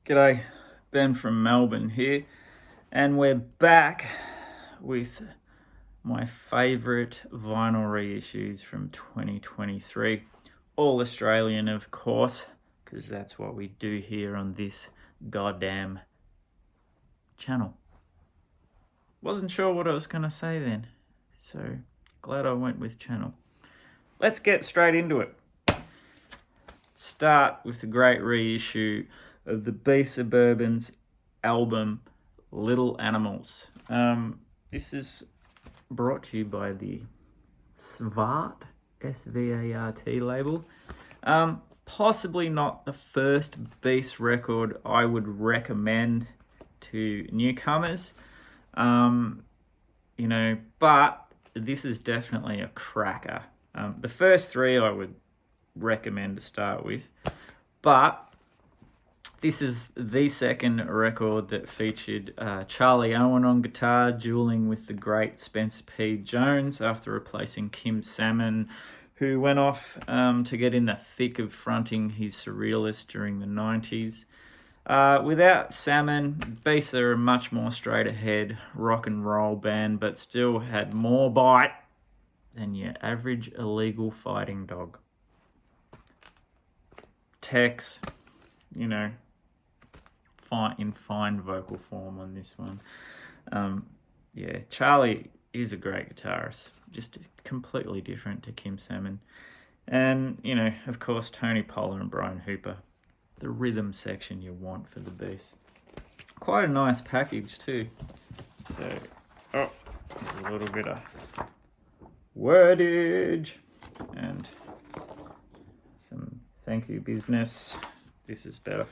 G'day, Ben from Melbourne here, and we're back with my favourite vinyl reissues from 2023. All Australian, of course, because that's what we do here on this goddamn channel. Wasn't sure what I was going to say then, so glad I went with channel. Let's get straight into it. Start with the great reissue of the B Suburban's album Little Animals. This is brought to you by the Svart, S-V-A-R-T label. Possibly not the first Beast record I would recommend to newcomers, but this is definitely a cracker. The first three I would recommend to start with, but this is the second record that featured Charlie Owen on guitar, dueling with the great Spencer P. Jones after replacing Kim Salmon, who went off to get in the thick of fronting his Surrealists during the 90s. Without Salmon, Beast are a much more straight ahead rock and roll band, but still had more bite than your average illegal fighting dog. Tex, in fine vocal form on this one. Charlie is a great guitarist, just completely different to Kim Salmon. And, of course, Tony Poller and Brian Hooper, the rhythm section you want for the Beast. Quite a nice package too. So, there's a little bit of wordage and some thank you business. This is better.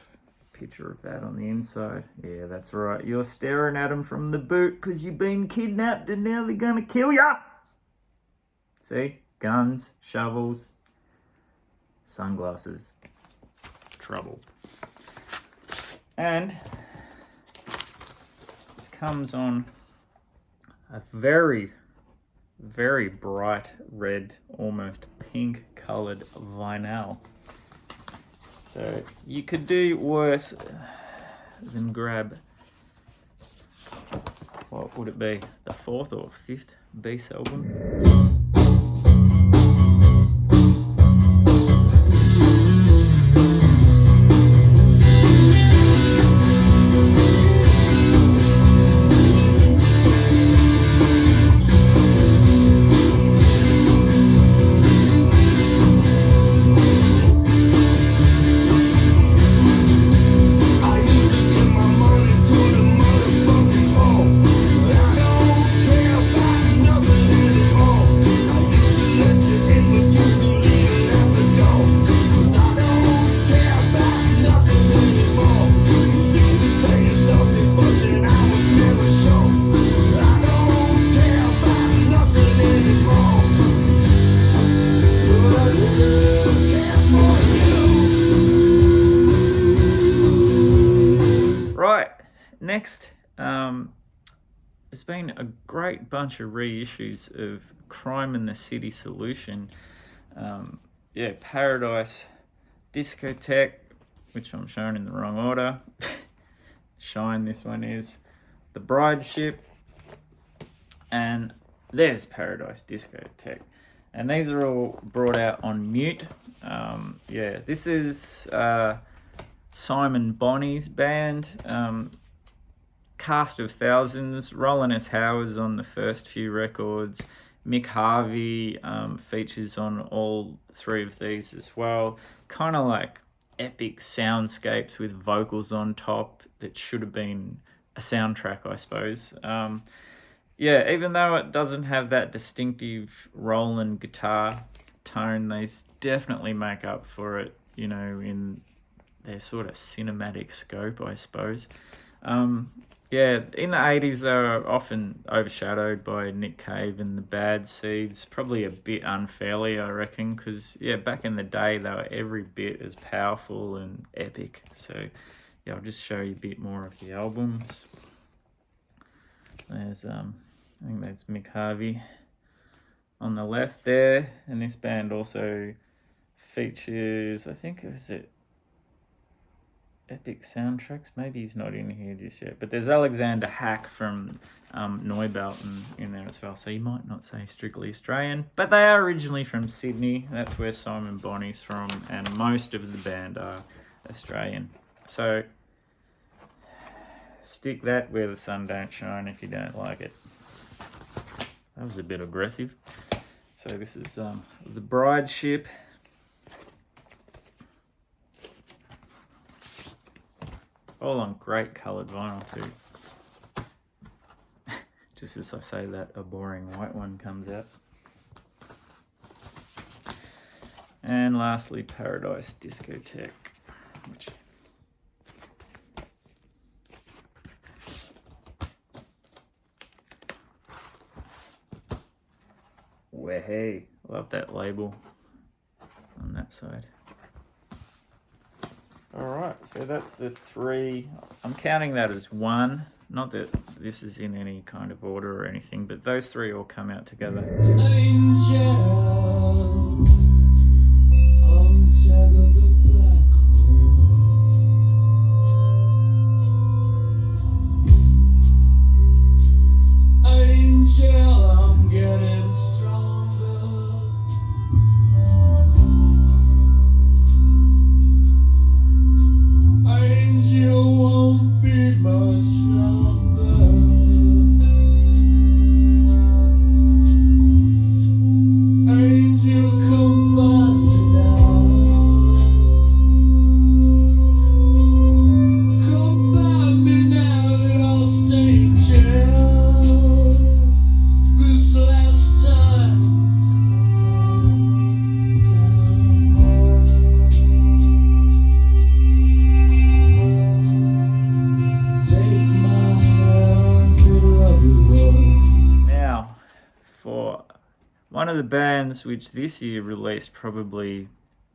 Picture of that on the inside. Yeah, that's right. You're staring at them from the boot because you've been kidnapped and now they're going to kill ya. See? Guns, shovels, sunglasses. Trouble. And this comes on a very, very bright red, almost pink coloured vinyl. So you could do worse than grab, what would it be, the fourth or fifth Beast album? Next, there's been a great bunch of reissues of Crime and the City Solution. Paradise Discotheque, which I'm showing in the wrong order. Shine, this one is. The Bride Ship. And there's Paradise Discotheque. And these are all brought out on mute. This is Simon Bonney's band. Cast of thousands. Roland S. Howard's on the first few records. Mick Harvey features on all three of these as well. Kind of like epic soundscapes with vocals on top that should have been a soundtrack, I suppose. Even though it doesn't have that distinctive Roland guitar tone, they definitely make up for it, in their sort of cinematic scope, I suppose. In the 80s, they were often overshadowed by Nick Cave and the Bad Seeds, probably a bit unfairly, I reckon, because, back in the day, they were every bit as powerful and epic. So, I'll just show you a bit more of the albums. There's, I think that's Mick Harvey on the left there, and this band also features, I think, is it epic soundtracks. Maybe he's not in here just yet. But there's Alexander Hack from Neubauten in there as well. So you might not say strictly Australian. But they are originally from Sydney. That's where Simon Bonney's from. And most of the band are Australian. So stick that where the sun don't shine if you don't like it. That was a bit aggressive. So this is the Bride Ship. All on great coloured vinyl too. Just as I say that, a boring white one comes out. And lastly, Paradise Discotheque, which hey, love that label on that side. Alright, so that's the three. I'm counting that as one. Not that this is in any kind of order or anything, but those three all come out together. Angel, untether the black hole. Angel, I'm getting stronger. Angel won't be much longer. Angel, come find me now. Come find me now, lost angel. This last time, take my hand, beloved one. Now, for one of the bands which this year released, probably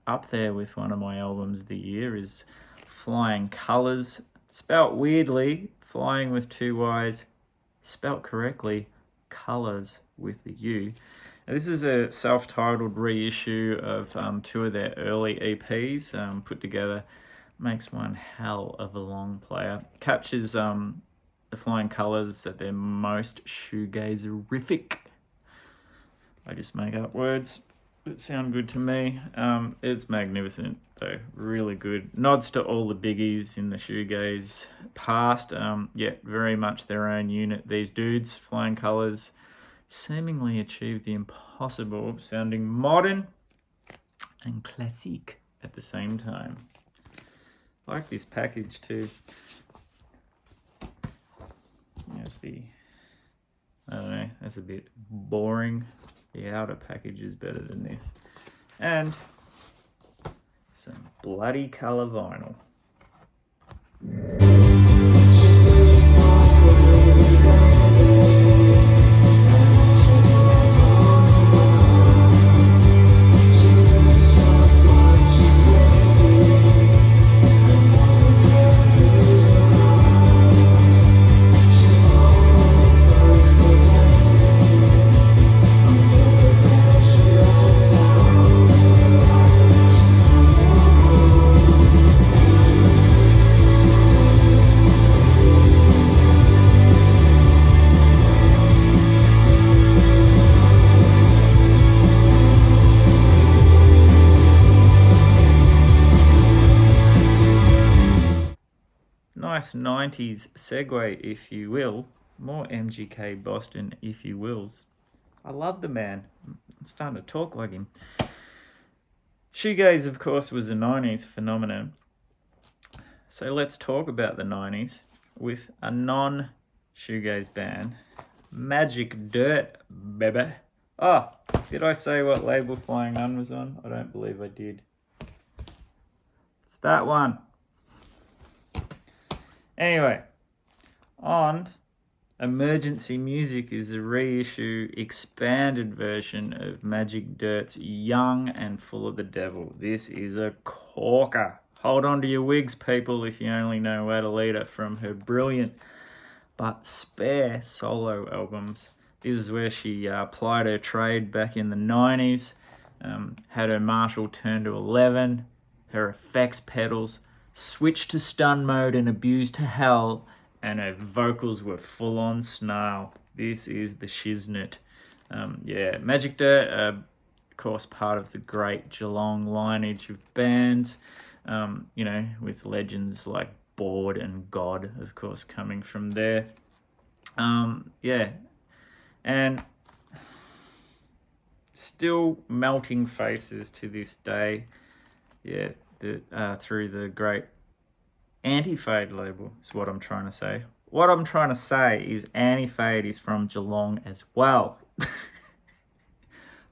up there with one of my albums of the year, is Flying Colours. Spelt weirdly, flying with two Y's, spelt correctly, colours with the U. Now, this is a self-titled reissue of two of their early EPs put together. Makes one hell of a long player. Captures the Flying Colours at their most shoegazerific. I just make up words that sound good to me. It's magnificent though, really good. Nods to all the biggies in the shoegaze past. Yet very much their own unit. These dudes, Flying Colours, seemingly achieved the impossible, sounding modern and classic at the same time. I like this package too. There's the, I don't know, that's a bit boring. The outer package is better than this. And some bloody colour vinyl. Nice 90s segue, if you will. More MGK Boston, if you wills. I love the man. I'm starting to talk like him. Shoegaze, of course, was a 90s phenomenon. So let's talk about the 90s with a non-shoegaze band. Magic Dirt, baby. Oh, did I say what label Flying Nun was on? I don't believe I did. It's that one. Anyway, on Emergency Music is a reissue, expanded version of Magic Dirt's Young and Full of the Devil. This is a corker. Hold on to your wigs, people, if you only know Adelita from her brilliant but spare solo albums. This is where she plied her trade back in the 90s, had her Marshall turn to 11, her effects pedals switched to stun mode and abused to hell, and her vocals were full on snarl. This is the shiznit. Magic Dirt, of course, part of the great Geelong lineage of bands, with legends like Bored and God, of course, coming from there. And still melting faces to this day. Through the great Anti-Fade label is what I'm trying to say. What I'm trying to say is Anti-Fade is from Geelong as well.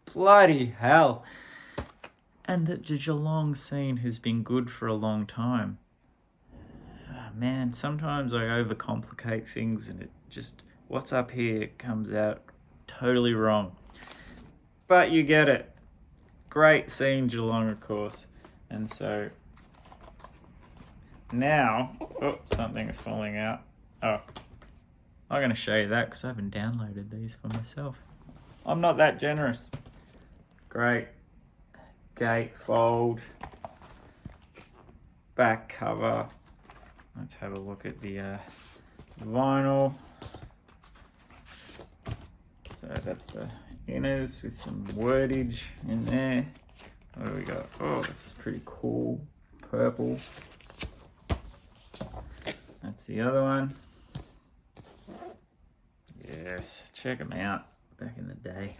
Bloody hell. And the Geelong scene has been good for a long time. Man, sometimes I overcomplicate things and it just, what's up here comes out totally wrong. But you get it. Great scene, Geelong, of course. And so now, something is falling out. I'm going to show you that because I haven't downloaded these for myself. I'm not that generous. Great gatefold, back cover. Let's have a look at the vinyl. So that's the inners with some wordage in there. What do we got? Oh, this is pretty cool. Purple. That's the other one. Yes, check them out. Back in the day.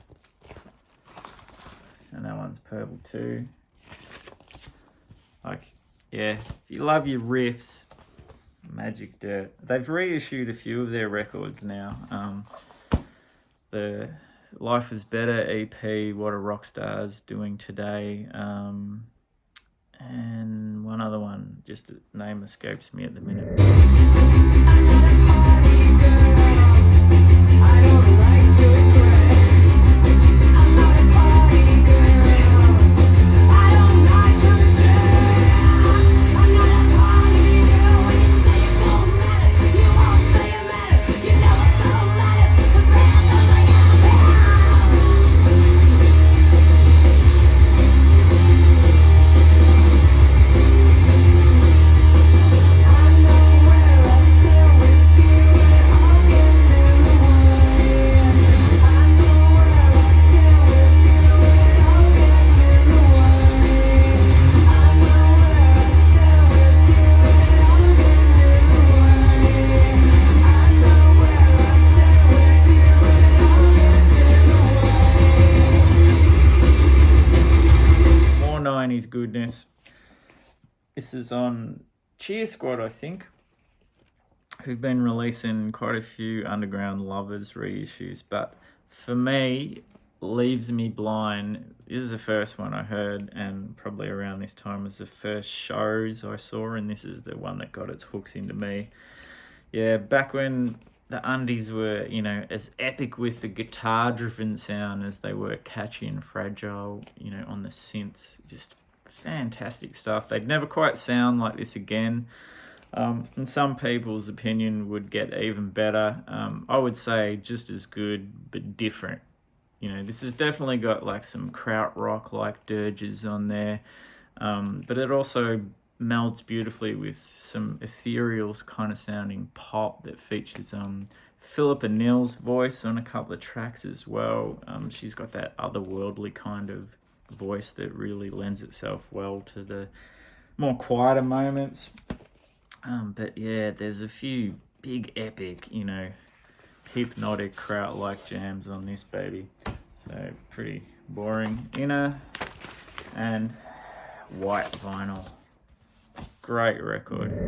And that one's purple too. If you love your riffs, Magic Dirt. They've reissued a few of their records now. The Life is Better EP, What a Rock Star's Doing Today, and one other one, just the name escapes me at the minute. Goodness. This is on Cheer Squad, I think, who've been releasing quite a few Underground Lovers reissues, but for me, Leaves Me Blind, this is the first one I heard, and probably around this time was the first shows I saw, and this is the one that got its hooks into me. Back when the undies were, as epic with the guitar-driven sound as they were catchy and fragile, on the synths, just fantastic stuff. They'd never quite sound like this again. In some people's opinion would get even better. I would say just as good, but different. This has definitely got like some krautrock like dirges on there. But it also melds beautifully with some ethereal kind of sounding pop that features Philippa Neal's voice on a couple of tracks as well. She's got that otherworldly kind of voice that really lends itself well to the more quieter moments. But there's a few big epic, hypnotic kraut-like jams on this baby. So pretty boring inner and white vinyl. Great record.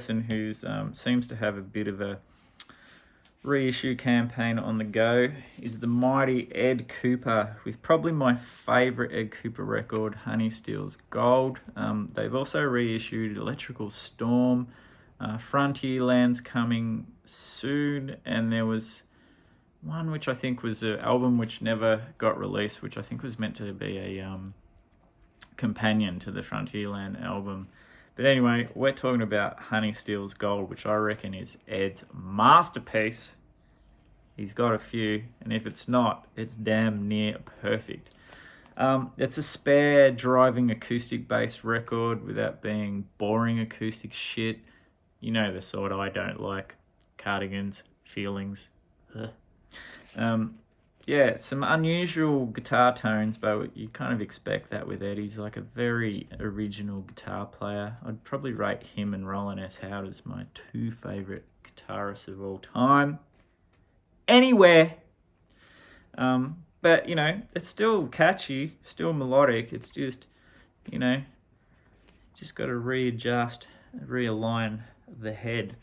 person who seems to have a bit of a reissue campaign on the go is the mighty Ed Cooper, with probably my favourite Ed Cooper record, Honey Steals Gold. They've also reissued Electrical Storm, Frontierland's coming soon, and there was one which I think was an album which never got released, which I think was meant to be a companion to the Frontierland album. But anyway, we're talking about Honey Steals Gold, which I reckon is Ed's masterpiece. He's got a few, and if it's not, it's damn near perfect. It's a spare driving acoustic-based record without being boring acoustic shit. You know the sort I don't like. Cardigans, Feelings. Yeah, some unusual guitar tones, but you kind of expect that with Ed. He's like a very original guitar player. I'd probably rate him and Roland S. Howard as my two favourite guitarists of all time. Anywhere. But, you know, it's still catchy, still melodic. It's just, you know, just got to readjust, realign the head.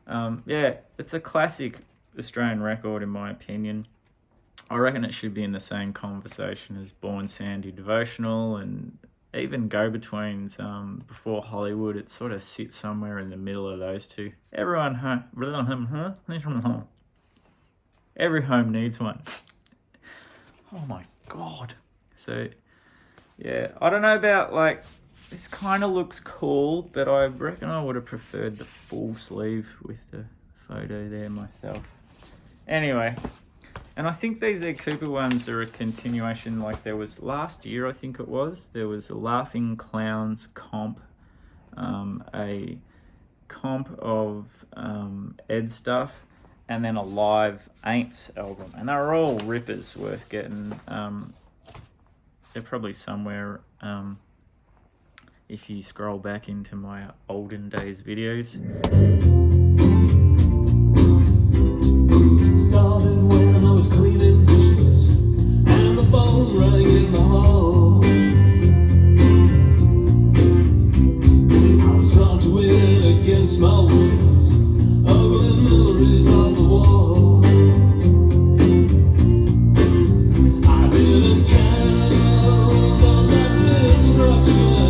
Yeah, it's a classic Australian record in my opinion. I reckon it should be in the same conversation as Born Sandy Devotional and even Go-Betweens before Hollywood. It sort of sits somewhere in the middle of those two. Every home needs one. Oh my God. So, yeah, I don't know about like, this kind of looks cool, but I reckon I would have preferred the full sleeve with the photo there myself. Anyway. And I think these Ed Cooper ones are a continuation, like there was last year, I think it was, there was a Laughing Clowns comp, a comp of Ed stuff, and then a live Aints album. And they were all rippers worth getting. They're probably somewhere if you scroll back into my olden days videos. Started when I was cleaning dishes and the phone rang in the hall. I was trying to win against my wishes, ugly memories on the wall. I didn't count on this misfortune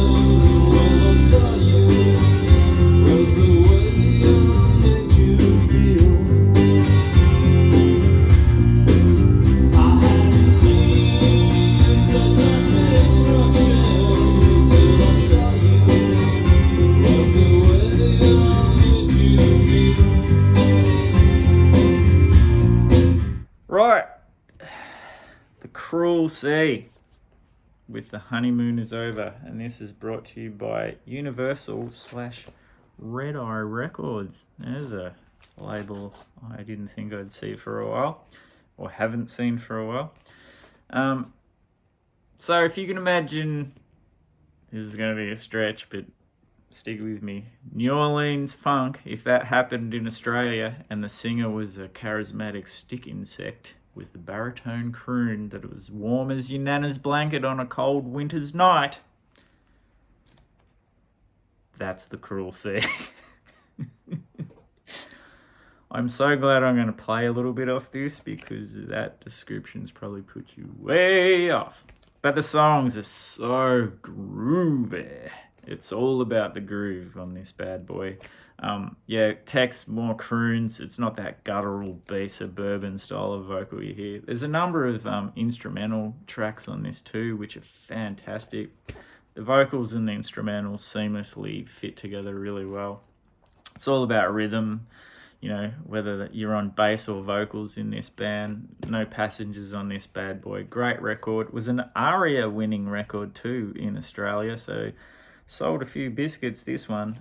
when I saw you. Was the way I made you feel. Right, The Cruel Sea with The Honeymoon Is Over, and this is brought to you by Universal / Red Eye Records. There's a label I didn't think I'd see for a while, or haven't seen for a while. So if you can imagine, this is going to be a stretch, but stick with me. New Orleans funk, if that happened in Australia and the singer was a charismatic stick insect with a baritone croon that was warm as your nana's blanket on a cold winter's night, that's The Cruel Sea. I'm so glad I'm going to play a little bit off this because that description's probably put you way off. But the songs are so groovy. It's all about the groove on this bad boy. Yeah, Tex, more croons. It's not that guttural B suburban style of vocal you hear. There's a number of instrumental tracks on this too, which are fantastic. The vocals and the instrumentals seamlessly fit together really well. It's all about rhythm, you know, whether you're on bass or vocals in this band. No passengers on this bad boy. Great record. Was an ARIA winning record too in Australia, so sold a few biscuits, this one.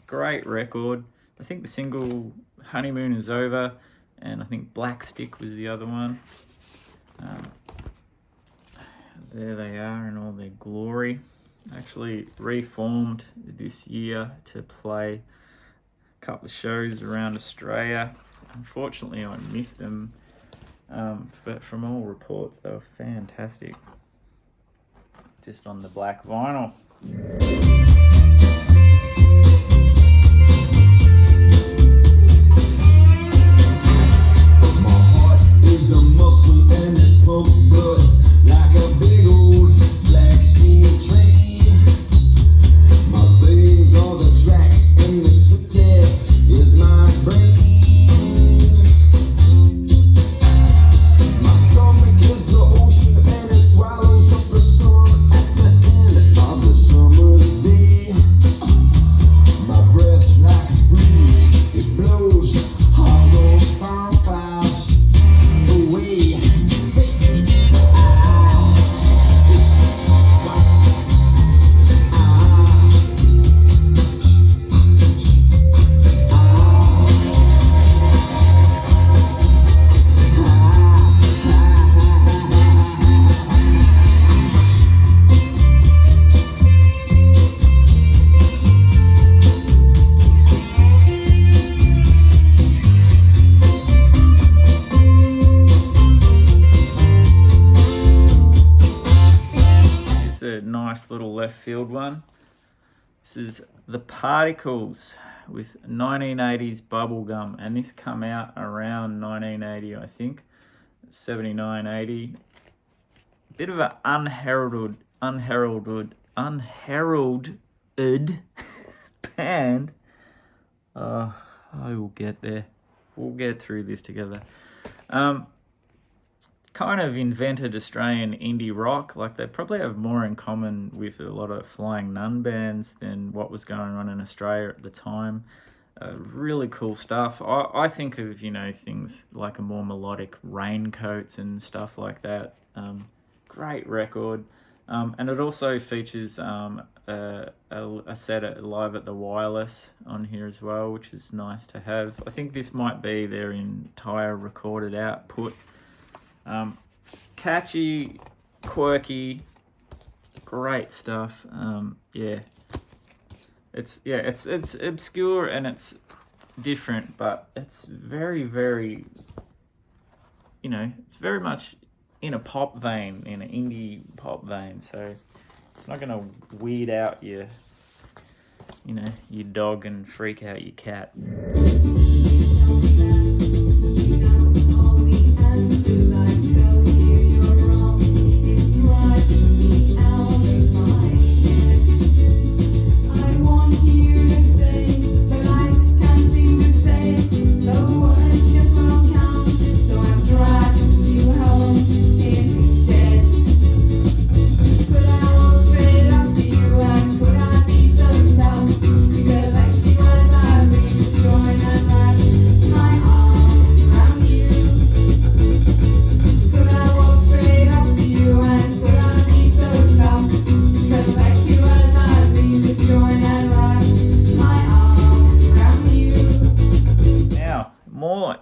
Great record. I think the single Honeymoon Is Over, and I think Black Stick was the other one. There they are in all their glory. Actually reformed this year to play a couple of shows around Australia. Unfortunately, I missed them, but from all reports, they were fantastic. Just on the black vinyl. some muscle and it pumps blood like a big old black steam train. My veins are the tracks and the city is my brain. My stomach is the ocean and it swallows up the sun at the end of the summer's day. My breath's like a breeze, it blows all those farm fires away. A nice little left field one. This is The Particles with 1980s Bubblegum, and this come out around 1980, I think, 79, 80. Bit of an unheralded band. I will get there. We'll get through this together. Kind of invented Australian indie rock. Like, they probably have more in common with a lot of Flying Nun bands than what was going on in Australia at the time. Really cool stuff. I think of, things like a more melodic Raincoats and stuff like that. Great record. And it also features a set live at the Wireless on here as well, which is nice to have. I think this might be their entire recorded output. Catchy, quirky, great stuff. It's obscure and it's different, but it's very, very, it's very much in a pop vein, in an indie pop vein. So it's not gonna weird out your dog and freak out your cat.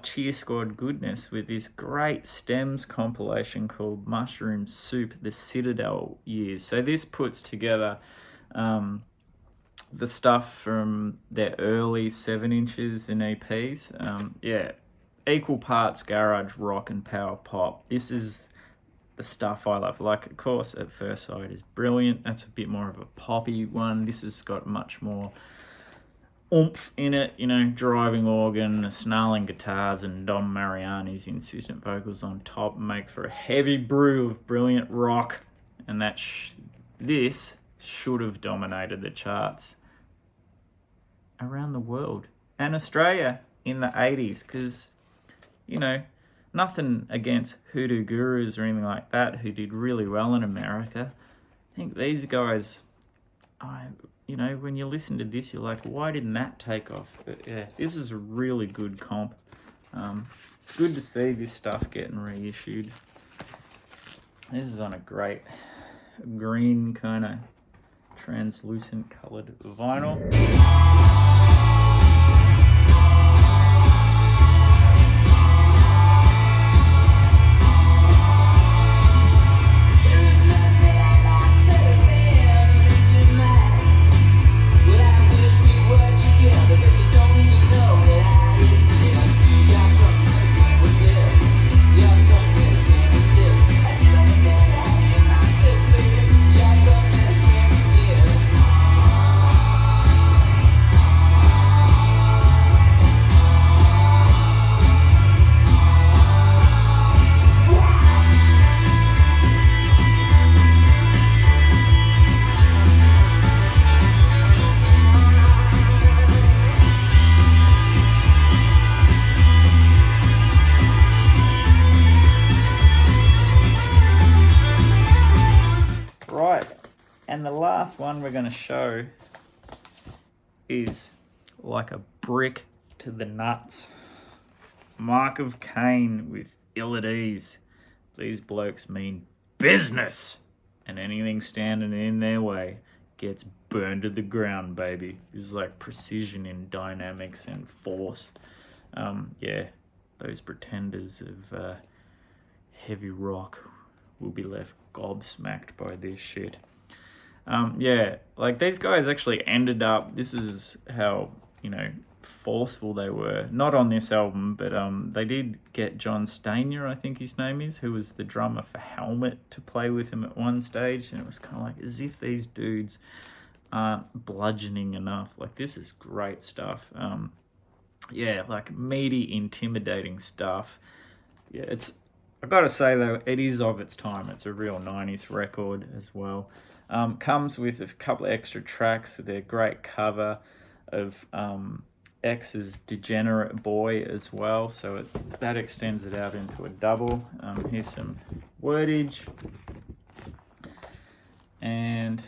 Cheer Squad goodness with this great stems compilation called Mushroom Soup, the Citadel Years. So this puts together the stuff from their early 7 inches and EPs. Equal parts garage rock and power pop. This is the stuff I love. Like, of course, At First Sight is brilliant. That's a bit more of a poppy one. This has got much more oomph in it, driving organ, snarling guitars, and Dom Mariani's insistent vocals on top make for a heavy brew of brilliant rock. And this should have dominated the charts around the world and Australia in the 80s, because, nothing against Hoodoo Gurus or anything like that who did really well in America. I think these guys, when you listen to this, you're like, why didn't that take off? But yeah, this is a really good comp. It's good to see this stuff getting reissued. This is on a great green kind of translucent coloured vinyl. And the last one we're going to show is Like a Brick to the Nuts. Mark of Cain with Ill at Ease. These blokes mean business, and anything standing in their way gets burned to the ground, baby. This is like precision in dynamics and force. Yeah, those pretenders of heavy rock will be left gobsmacked by this shit. Yeah, like these guys actually ended up, this is how, forceful they were. Not on this album, but they did get John Stanier, I think his name is, who was the drummer for Helmet, to play with him at one stage, and it was kind of like as if these dudes aren't bludgeoning enough. Like, this is great stuff. Yeah, like meaty, intimidating stuff. Yeah, I gotta say though, it is of its time. It's a real 90s record as well. Comes with a couple of extra tracks with their great cover of X's Degenerate Boy as well, so that extends it out into a double. Here's some wordage, and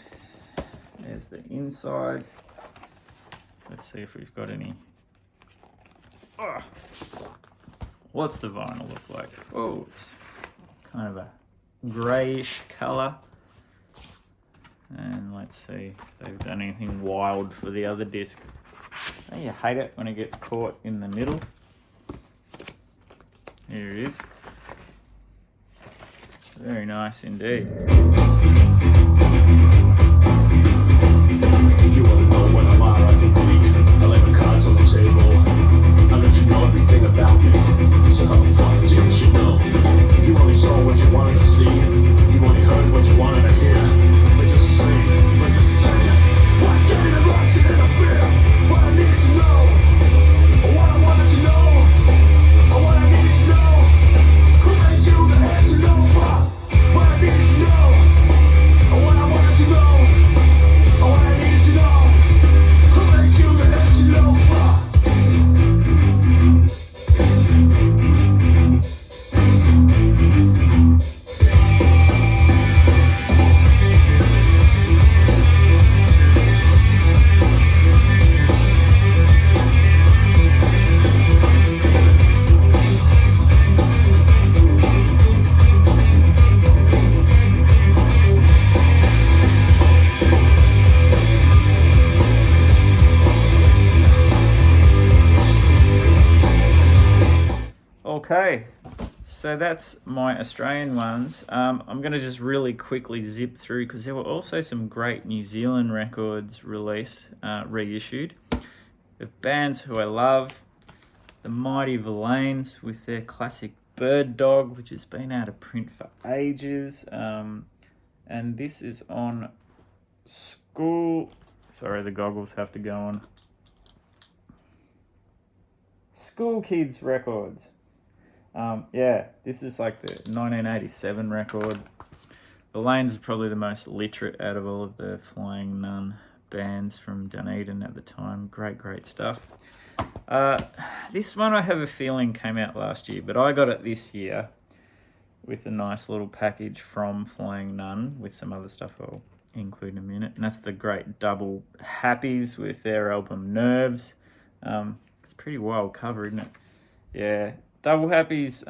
there's the inside. Let's see if we've got any. Oh, what's the vinyl look like? Oh, it's kind of a greyish colour. And let's see if they've done anything wild for the other disc. Oh, you hate it when it gets caught in the middle. Here it is. Very nice indeed. You wanna know what I'm all I can be. I lay my cards on the table. I let you know everything about me. So how the fuck didn't you know? You only saw what you wanted to see. You only heard what you wanted to hear. But just the same, what gave me the right to interfere? What I needed to know, or what I wanted to know, or what I needed to know. Who made you the head to know what I needed to know, or what I wanted to know, or what I needed to know. Who made you the head to know Okay, so that's my Australian ones. I'm going to just really quickly zip through because there were also some great New Zealand records released, reissued, of bands who I love. The Mighty Villains with their classic Bird Dog, which has been out of print for ages. And this is on School... Sorry, the goggles have to go on. School Kids Records. Yeah, this is like the 1987 record. The Lanes is probably the most literate out of all of the Flying Nun bands from Dunedin at the time. Great stuff. This one I have a feeling came out last year, but I got it this year with a nice little package from Flying Nun with some other stuff I'll include in a minute. And that's the great Double Happies with their album Nerves. It's a pretty wild cover, isn't it? Yeah. Double Happies,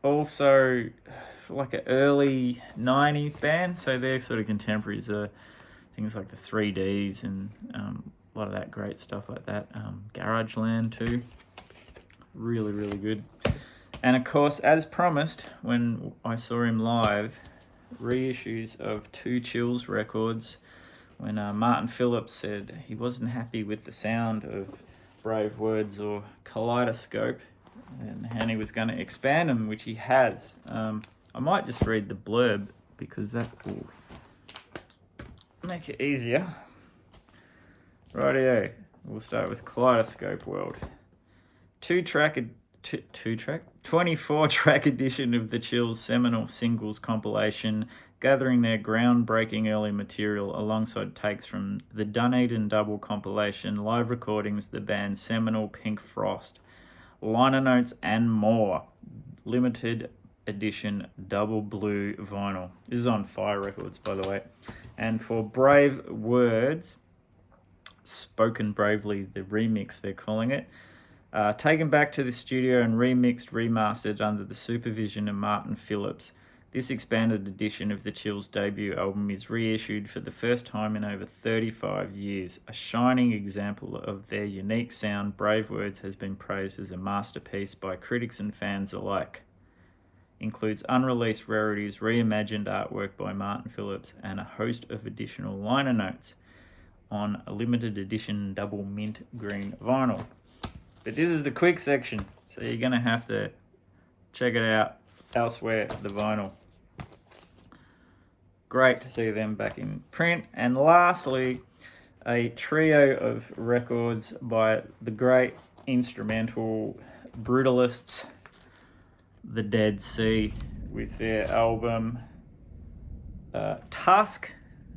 also like an early 90s band, so they're sort of contemporaries of things like the 3Ds and a lot of that great stuff like that. Garageland too, really good. And of course, as promised, when I saw him live, reissues of Two Chills records, when Martin Phillips said he wasn't happy with the sound of Brave Words or Kaleidoscope and he was going to expand them, which he has. I might just read the blurb because that will make it easier. Rightio, we'll start with Kaleidoscope World. 24-track edition of the Chills' seminal singles compilation, gathering their groundbreaking early material alongside takes from the Dunedin Double compilation, live recordings, the band's seminal Pink Frost, liner notes and more. Limited edition double blue vinyl. This is on Fire Records, by the way. And for Brave Words, Spoken Bravely, the remix they're calling it, taken back to the studio and remixed, remastered under the supervision of Martin Phillips. This expanded edition of the Chills' debut album is reissued for the first time in over 35 years. A shining example of their unique sound, Brave Words has been praised as a masterpiece by critics and fans alike. Includes unreleased rarities, reimagined artwork by Martin Phillips, and a host of additional liner notes on a limited edition double mint green vinyl. But this is the quick section, so you're going to have to check it out elsewhere, the vinyl. Great to see them back in print. And lastly, a trio of records by the great instrumental brutalists, The Dead Sea, with their album Tusk.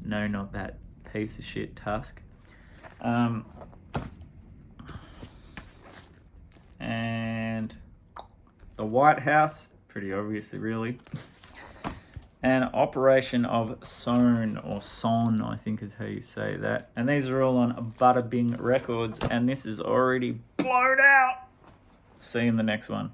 No, not that piece of shit Tusk. And The White House, pretty obviously, really. And Operation of Son, or Son, I think is how you say that. And these are all on Bada Bing Records, and this is already blown out. See you in the next one.